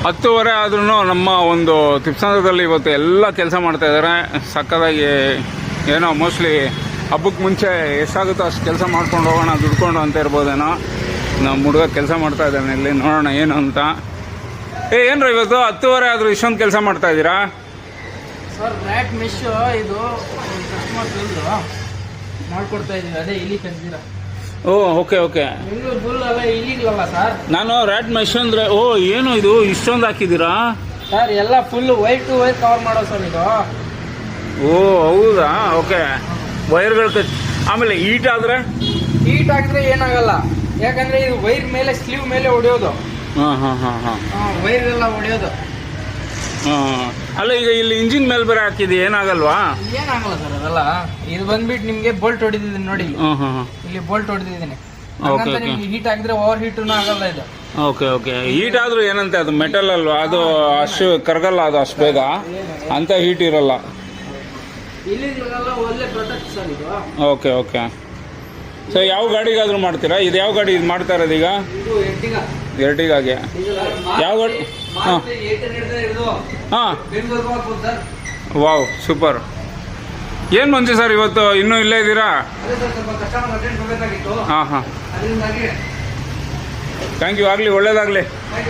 10:30 ಆದ್ರೂ ನಮ್ಮ ಒಂದು ತಿಪ್ಸಂದ್ರದಲ್ಲಿ ಇವತ್ತು ಎಲ್ಲ ಕೆಲಸ ಮಾಡ್ತಾ ಇದ್ದಾರೆ ಸಕ್ಕದಾಗಿ. ಏನೋ ಮೋಸ್ಟ್ಲಿ ಹಬ್ಬಕ್ಕೆ ಮುಂಚೆ ಎಷ್ಟಾಗುತ್ತೋ ಅಷ್ಟು ಕೆಲಸ ಮಾಡ್ಕೊಂಡು ಹೋಗೋಣ ದುಡ್ಕೊಂಡು ಅಂತ ಇರ್ಬೋದೇನೋ. ನಮ್ಮ ಹುಡುಗ ಕೆಲಸ ಮಾಡ್ತಾ ಇದ್ದಾನೆ ಇಲ್ಲಿ, ನೋಡೋಣ ಏನು ಅಂತ. ಏನ್ರ ಇವತ್ತು 10:30 ಆದರೂ ಇಷ್ಟೊಂದು ಕೆಲಸ ಮಾಡ್ತಾ ಇದ್ದೀರಾ? ಸರ್ ರ್ಯಾಟ್ ಮೆಶ್ ಇದು ಕಸ್ಟಮರ್ ಬಿಲ್ದು ಮಾಡ್ಕೊಡ್ತಾ ಇದ್ದೀವಿ, ಅದೇ ಇಲ್ಲಿ ಕರ್ದಿರಾ. ಓ ಓಕೆ ಓಕೆ. ಬೆಂಗಳೂರು ಫುಲ್ ಅಲ್ಲ ಇಲ್ಲಿಗಳಲ್ಲ ಸರ್. ನಾನು ರ್ಯಾಟ್ ಮೆಶ್ ಅಂದರೆ ಓ ಏನು ಇದು ಇಷ್ಟೊಂದು ಹಾಕಿದ್ದೀರಾ ಸರ್? ಎಲ್ಲ full wire to wire cover ಮಾಡೋ ಸರ್ ಇದು. ಓ ಹೌದಾ, ಓಕೆ. ವೈರ್ಗಳು ಆಮೇಲೆ ಹೀಟ್ ಆದರೆ ಏನಾಗಲ್ಲ, ಯಾಕಂದ್ರೆ ಇದು ವೈರ್ ಮೇಲೆ ಸ್ಲೀವ್ ಮೇಲೆ ಹೊಡೆಯೋದು. ಹಾಂ ಹಾಂ ಹಾಂ ಹಾಂ ವೈರ್ ಎಲ್ಲ ಹೊಡೆಯೋದು. ಅಲ್ಲ ಈಗ ಇಲ್ಲಿ ಇಂಜಿನ್ ಮೇಲೆ ಬೇರೆ ಹಾಕಿದೆ, ಏನಾಗಲ್ವಾ? ಏನಾಗಲ್ಲ ಸರ್ ಅದೆಲ್ಲ. ಇದು ಬಂದ್ಬಿಟ್ಟು ನಿಮ್ಗೆ ಬೋಲ್ಟ್ ಹೊಡಿದಿದ್ದೀನಿ ನೋಡಿ, ಇಲ್ಲಿ ಬೋಲ್ಟ್ ಹೊಡೆದಿದ್ದೀನಿ. ನಿಮ್ಗೆ ಹೀಟ್ ಆಗಿದ್ರೆ ಓವರ್ ಹೀಟೂ ಆಗಲ್ಲ ಇದು. Okay okay. ಹೀಟ್ ಆದ್ರೂ ಏನಂತೆ, ಅದು ಮೆಟಲ್ ಅಲ್ವಾ, ಅದು ಅಷ್ಟು ಕರಗಲ್ಲ, ಅದು ಅಷ್ಟು ಬೇಗ ಅಂತ ಹೀಟ್ ಇರಲ್ಲ. ಒಳ್ಳೆ ಪ್ರೊಟೆಕ್ಟ್ ಸರ್ ಇದು. Okay okay. ಸೊ ಯಾವ ಗಾಡಿಗಾದ್ರೂ ಮಾಡ್ತೀರಾ? ಇದು ಯಾವ ಗಾಡಿ ಇದು ಮಾಡ್ತಾ ಇರೋದು ಈಗ? ಎರ್ಟಿಗಾಗೆ. ಯಾವ ಗಾಡಿ? ಹಾಂ ಹಾಂ. Wow super. ಏನು ಮಂಜು ಸರ್ ಇವತ್ತು ಇನ್ನೂ ಇಲ್ಲೇ ಇದ್ದೀರಾ? ಹಾಂ ಹಾಂ. ಥ್ಯಾಂಕ್ ಯು, ಆಗಲಿ, ಒಳ್ಳೇದಾಗಲಿ.